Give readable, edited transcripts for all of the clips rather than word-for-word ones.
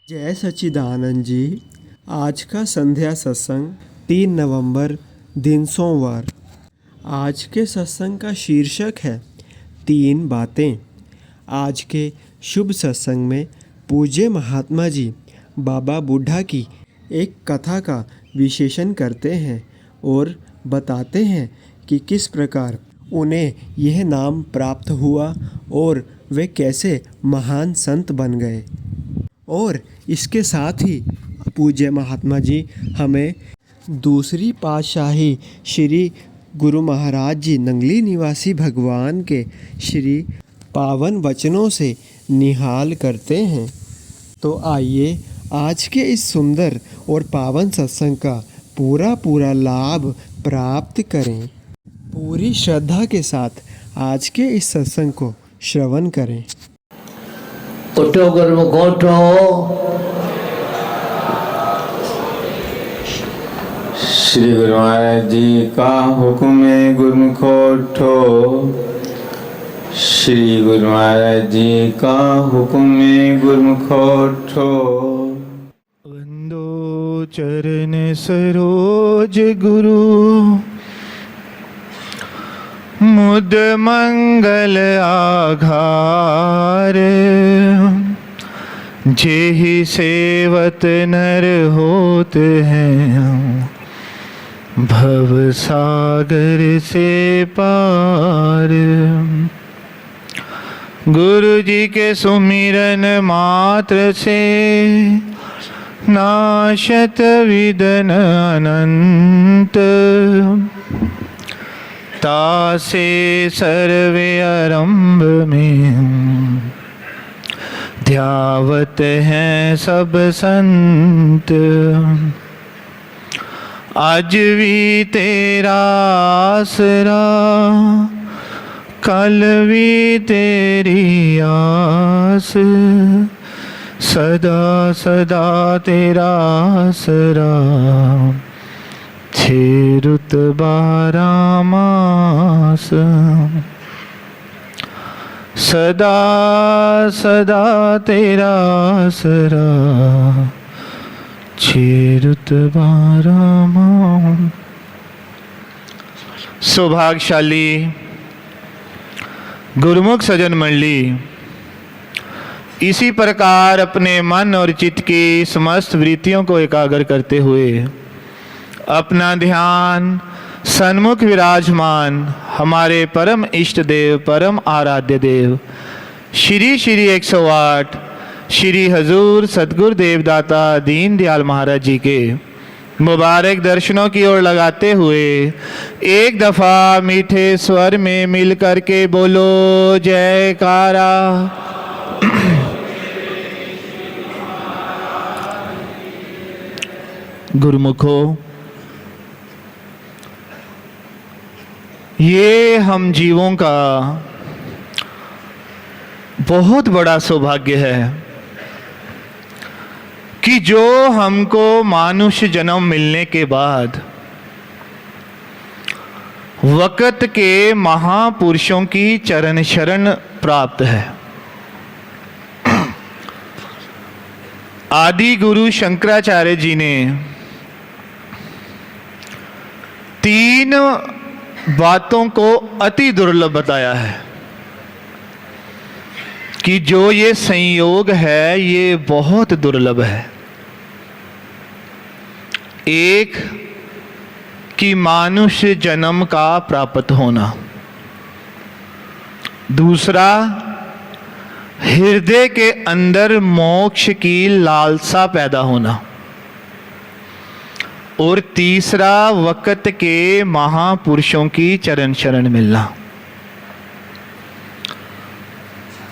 जय सच्चिदानंद जी। आज का संध्या सत्संग 3 नवंबर दिन सोमवार। आज के सत्संग का शीर्षक है 3 बातें। आज के शुभ सत्संग में पूज्य महात्मा जी बाबा बुढ़ा की एक कथा का विश्लेषण करते हैं और बताते हैं कि किस प्रकार उन्हें यह नाम प्राप्त हुआ और वे कैसे महान संत बन गए। और इसके साथ ही पूज्य महात्मा जी हमें दूसरी पातशाही श्री गुरु महाराज जी नंगली निवासी भगवान के श्री पावन वचनों से निहाल करते हैं। तो आइए आज के इस सुंदर और पावन सत्संग का पूरा लाभ प्राप्त करें। पूरी श्रद्धा के साथ आज के इस सत्संग को श्रवण करें। उठो गुरुमुख उठो। श्री गुरु महाराज जी का हुक्म है गुरुमुख उठो। श्री गुरु महाराज जी का हुक्म है गुरुमुख उठो। वंदो चरण सरोज गुरु मुद मंगल आघार। जेहि सेवत नर होत हैं भव सागर से पार। गुरु जी के सुमिरन मात्र से नाशत विदन अनंत। तासे सर्वे आरंभ में ध्यावत हैं सब संत। आज भी तेरा आसरा कल भी तेरी आस। सदा सदा तेरा आसरा छे रुत 12 मास। सदा सदा तेरा आसरा छे रुत 12 मास। सौभाग्यशाली गुरुमुख सजन मंडली इसी प्रकार अपने मन और चित्त की समस्त वृत्तियों को एकाग्र करते हुए अपना ध्यान सन्मुख विराजमान हमारे परम इष्ट देव परम आराध्य देव श्री श्री 108 श्री हजूर सद्गुरु देवदाता दीन दयाल महाराज जी के मुबारक दर्शनों की ओर लगाते हुए एक दफा मीठे स्वर में मिल करके बोलो जयकारा। गुरुमुखो, ये हम जीवों का बहुत बड़ा सौभाग्य है कि जो हमको मानुष जन्म मिलने के बाद वक़्त के महापुरुषों की चरण शरण प्राप्त है। आदि गुरु शंकराचार्य जी ने 3 बातों को अति दुर्लभ बताया है कि जो ये संयोग है ये बहुत दुर्लभ है। एक कि मानुष्य जन्म का प्राप्त होना, दूसरा हृदय के अंदर मोक्ष की लालसा पैदा होना, और तीसरा वक़्त के महापुरुषों की चरण शरण मिलना।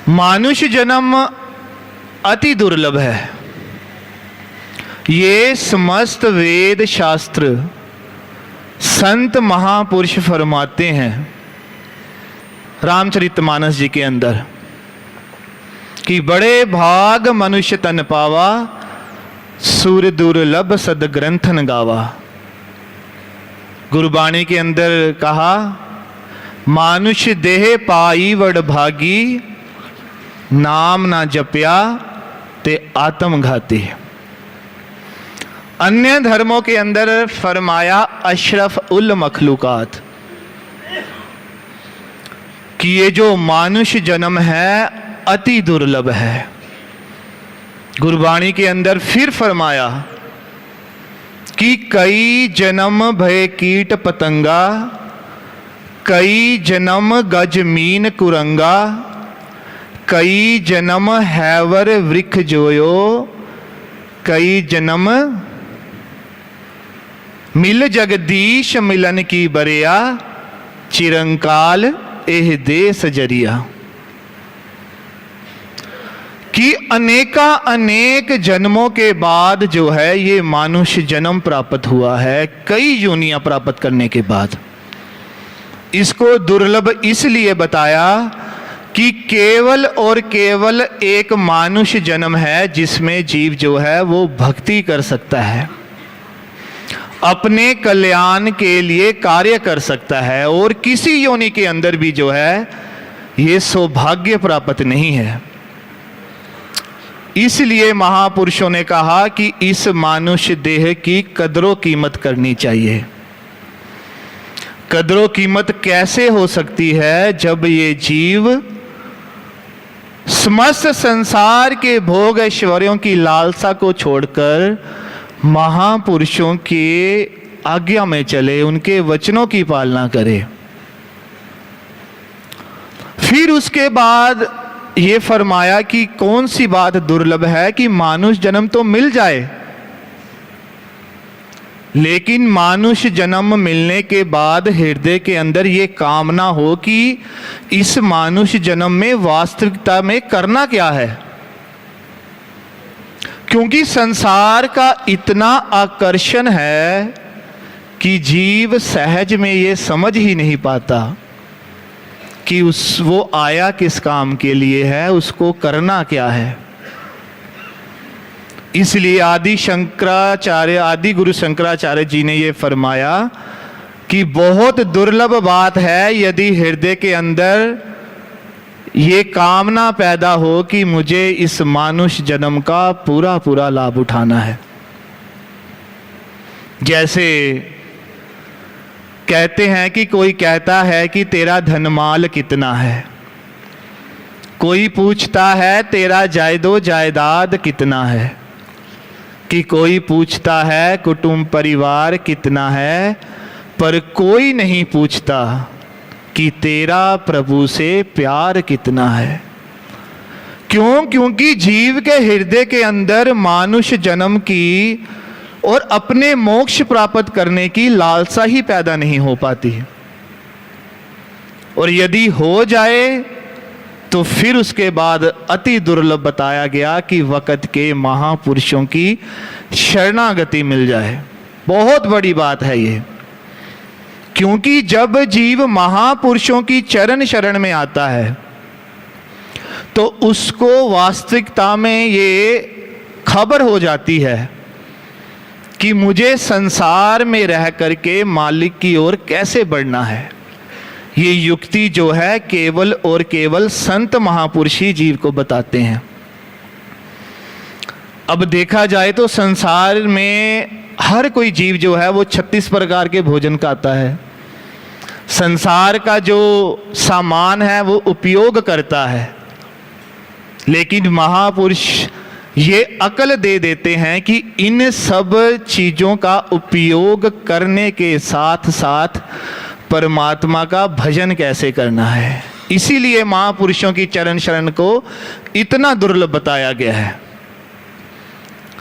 मानुष्य जन्म अति दुर्लभ है। ये समस्त वेद शास्त्र संत महापुरुष फरमाते हैं रामचरितमानस जी के अंदर कि बड़े भाग मनुष्य तन पावा सूर दुर्लभ सद ग्रंथन गावा। गुरबाणी के अंदर कहा मानुष देह पाई वड भागी नाम ना जपया होते आत्मघाती। अन्य धर्मों के अंदर फरमाया अशरफ उल मखलूकात कि ये जो मानुष जन्म है अति दुर्लभ है। गुरबाणी के अंदर फिर फरमाया कि कई जन्म भय कीट पतंगा, कई जन्म गज मीन कुरंगा, कई जन्म हैवर वृक्ष जोयो, कई जन्म मिल जगदीश मिलन की बरिया, चिरंकाल एह देस जरिया। कि अनेक जन्मों के बाद जो है ये मानुष जन्म प्राप्त हुआ है, कई योनियां प्राप्त करने के बाद। इसको दुर्लभ इसलिए बताया कि केवल और केवल एक मानुष जन्म है जिसमें जीव जो है वो भक्ति कर सकता है, अपने कल्याण के लिए कार्य कर सकता है, और किसी योनि के अंदर भी जो है ये सौभाग्य प्राप्त नहीं है। इसलिए महापुरुषों ने कहा कि इस मानुष्य देह की कदरों कीमत करनी चाहिए। कदरों कीमत कैसे हो सकती है जब ये जीव समस्त संसार के भोग ऐश्वर्यों की लालसा को छोड़कर महापुरुषों के आज्ञा में चले, उनके वचनों की पालना करे। फिर उसके बाद ये फरमाया कि कौन सी बात दुर्लभ है कि मानुष जन्म तो मिल जाए, लेकिन मानुष जन्म मिलने के बाद हृदय के अंदर ये कामना हो कि इस मानुष जन्म में वास्तविकता में करना क्या है। क्योंकि संसार का इतना आकर्षण है कि जीव सहज में ये समझ ही नहीं पाता कि वो आया किस काम के लिए है, उसको करना क्या है। इसलिए आदि गुरु शंकराचार्य जी ने ये फरमाया कि बहुत दुर्लभ बात है यदि हृदय के अंदर ये कामना पैदा हो कि मुझे इस मानुष जन्म का पूरा पूरा लाभ उठाना है। जैसे कहते हैं कि कोई कहता है कि तेरा धनमाल कितना है, कोई पूछता है तेरा जायदो जायदाद कितना है, कि कोई पूछता है कुटुंब परिवार कितना है, पर कोई नहीं पूछता कि तेरा प्रभु से प्यार कितना है। क्यों? क्योंकि जीव के हृदय के अंदर मानुष जन्म की और अपने मोक्ष प्राप्त करने की लालसा ही पैदा नहीं हो पाती। और यदि हो जाए तो फिर उसके बाद अति दुर्लभ बताया गया कि वक़्त के महापुरुषों की शरणागति मिल जाए। बहुत बड़ी बात है ये, क्योंकि जब जीव महापुरुषों की चरण शरण में आता है तो उसको वास्तविकता में ये खबर हो जाती है कि मुझे संसार में रह करके मालिक की ओर कैसे बढ़ना है। ये युक्ति जो है केवल और केवल संत महापुरुष ही जीव को बताते हैं। अब देखा जाए तो संसार में हर कोई जीव जो है वो 36 प्रकार के भोजन खाता है, संसार का जो सामान है वो उपयोग करता है, लेकिन महापुरुष ये अकल दे देते हैं कि इन सब चीज़ों का उपयोग करने के साथ साथ परमात्मा का भजन कैसे करना है। इसीलिए महापुरुषों की चरण शरण को इतना दुर्लभ बताया गया है।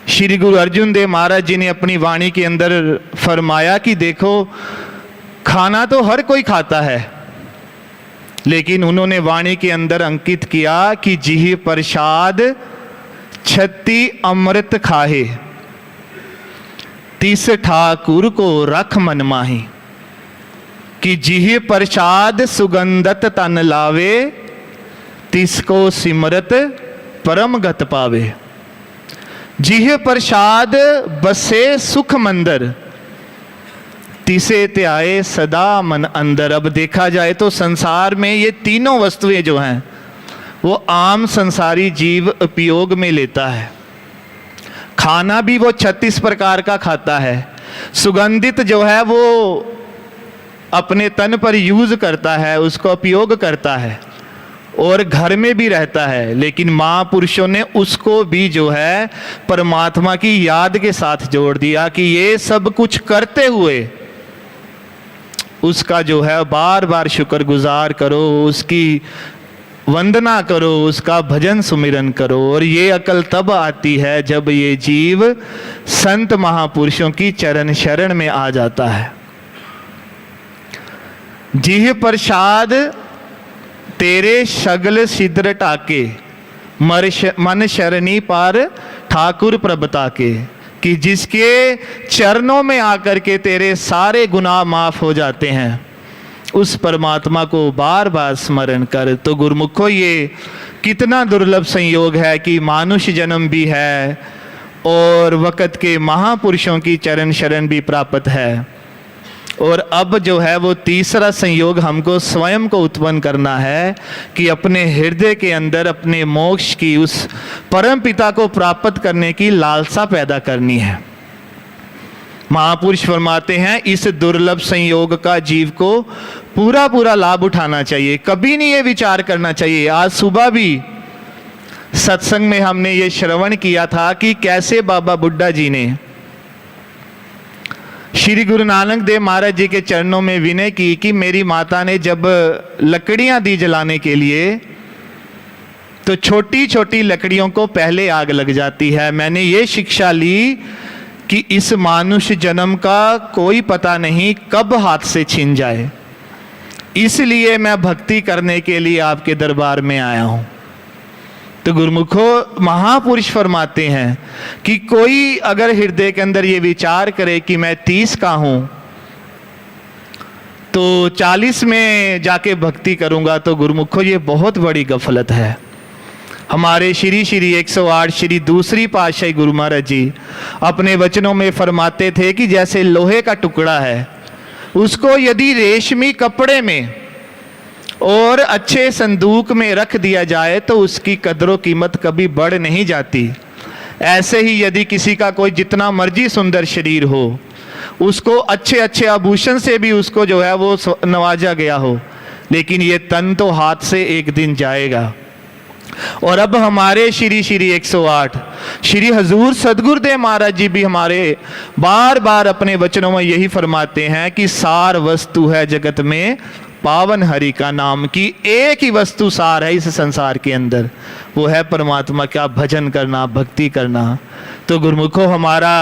श्री गुरु अर्जुन देव महाराज जी ने अपनी वाणी के अंदर फरमाया कि देखो, खाना तो हर कोई खाता है, लेकिन उन्होंने वाणी के अंदर अंकित किया कि जिहि प्रसाद छत्ती अमृत खाहे, तिस ठाकुर को रख मन माही। कि जिहि प्रसाद सुगंधत तन लावे, तिसको सिमरत परम गत पावे। जिहि प्रसाद बसे सुख मंदर, तिसे त्याए सदा मन अंदर। अब देखा जाए तो संसार में ये तीनों वस्तुएं जो हैं वो आम संसारी जीव उपयोग में लेता है। खाना भी वो 36 प्रकार का खाता है। सुगंधित जो है वो अपने तन पर यूज करता है, उसको उपयोग करता है और घर में भी रहता है। लेकिन महापुरुषों ने उसको भी जो है परमात्मा की याद के साथ जोड़ दिया कि ये सब कुछ करते हुए उसका जो है बार बार शुक्रगुजार करो, उसकी वंदना करो, उसका भजन सुमिरन करो। और ये अकल तब आती है जब ये जीव संत महापुरुषों की चरण शरण में आ जाता है। जिह प्रसाद तेरे सगल सिद्र टाके, मन शरणी पर ठाकुर प्रभता के, कि जिसके चरणों में आकर के तेरे सारे गुनाह माफ हो जाते हैं, उस परमात्मा को बार बार स्मरण कर। तो गुरुमुखो ये कितना दुर्लभ संयोग है कि मानुष जन्म भी है और वक़्त के महापुरुषों की चरण शरण भी प्राप्त है। और अब जो है वो तीसरा संयोग हमको स्वयं को उत्पन्न करना है कि अपने हृदय के अंदर अपने मोक्ष की उस परम पिता को प्राप्त करने की लालसा पैदा करनी है। महापुरुष फरमाते हैं इस दुर्लभ संयोग का जीव को पूरा पूरा लाभ उठाना चाहिए, कभी नहीं ये विचार करना चाहिए। आज सुबह भी सत्संग में हमने ये श्रवण किया था कि कैसे बाबा बुड्ढा जी ने श्री गुरु नानक देव महाराज जी के चरणों में विनय की कि मेरी माता ने जब लकड़ियां दी जलाने के लिए तो छोटी छोटी लकड़ियों को पहले आग लग जाती है। मैंने ये शिक्षा ली कि इस मानुष जन्म का कोई पता नहीं कब हाथ से छिन जाए, इसलिए मैं भक्ति करने के लिए आपके दरबार में आया हूं। तो गुरुमुखो महापुरुष फरमाते हैं कि कोई अगर हृदय के अंदर ये विचार करे कि मैं 30 का हूं तो 40 में जाके भक्ति करूंगा, तो गुरुमुखो ये बहुत बड़ी गफलत है। हमारे श्री 108 श्री दूसरी पातशाही गुरु महाराज जी अपने वचनों में फरमाते थे कि जैसे लोहे का टुकड़ा है, उसको यदि रेशमी कपड़े में और अच्छे संदूक में रख दिया जाए तो उसकी कदर कीमत कभी बढ़ नहीं जाती। ऐसे ही यदि किसी का कोई जितना मर्जी सुंदर शरीर हो, उसको अच्छे अच्छे आभूषण से भी उसको जो है वो नवाजा गया हो, लेकिन ये तन तो हाथ से एक दिन जाएगा। और अब हमारे श्री 108 श्री हजूर सदगुरुदेव महाराज जी भी हमारे बार बार अपने वचनों में यही फरमाते हैं कि सार वस्तु है जगत में पावन हरि का नाम, की एक ही वस्तु सार है इस संसार के अंदर, वो है परमात्मा का भजन करना, भक्ति करना। तो गुरुमुखो हमारा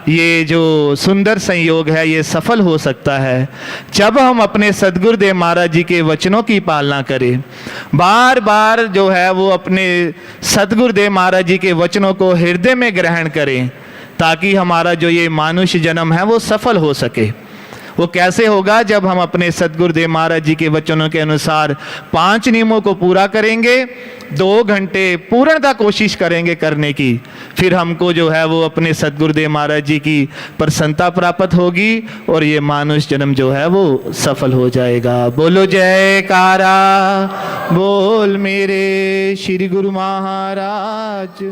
ये जो सुंदर संयोग है ये सफल हो सकता है जब हम अपने सदगुरुदेव महाराज जी के वचनों की पालना करें, बार बार जो है वो अपने सदगुरुदेव महाराज जी के वचनों को हृदय में ग्रहण करें, ताकि हमारा जो ये मानुष जन्म है वो सफल हो सके। वो कैसे होगा? जब हम अपने सदगुरुदेव महाराज जी के वचनों के अनुसार 5 नियमों को पूरा करेंगे, 2 घंटे पूर्णतः कोशिश करेंगे करने की, फिर हमको जो है वो अपने सदगुरुदेव महाराज जी की प्रसन्नता प्राप्त होगी और ये मानुष जन्म जो है वो सफल हो जाएगा। बोलो जयकारा बोल मेरे श्री गुरु महाराज।